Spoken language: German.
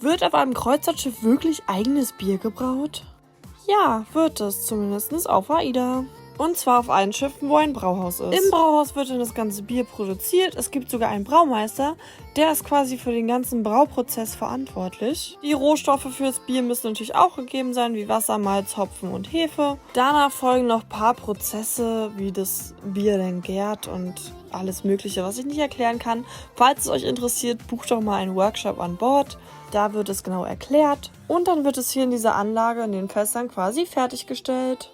Wird auf einem Kreuzfahrtschiff wirklich eigenes Bier gebraut? Ja, wird es, zumindest auf AIDA. Und zwar auf allen Schiffen, wo ein Brauhaus ist. Im Brauhaus wird dann das ganze Bier produziert. Es gibt sogar einen Braumeister, der ist quasi für den ganzen Brauprozess verantwortlich. Die Rohstoffe fürs Bier müssen natürlich auch gegeben sein, wie Wasser, Malz, Hopfen und Hefe. Danach folgen noch ein paar Prozesse, wie das Bier denn gärt und alles Mögliche, was ich nicht erklären kann. Falls es euch interessiert, bucht doch mal einen Workshop an Bord. Da wird es genau erklärt. Und dann wird es hier in dieser Anlage in den Fässern quasi fertiggestellt.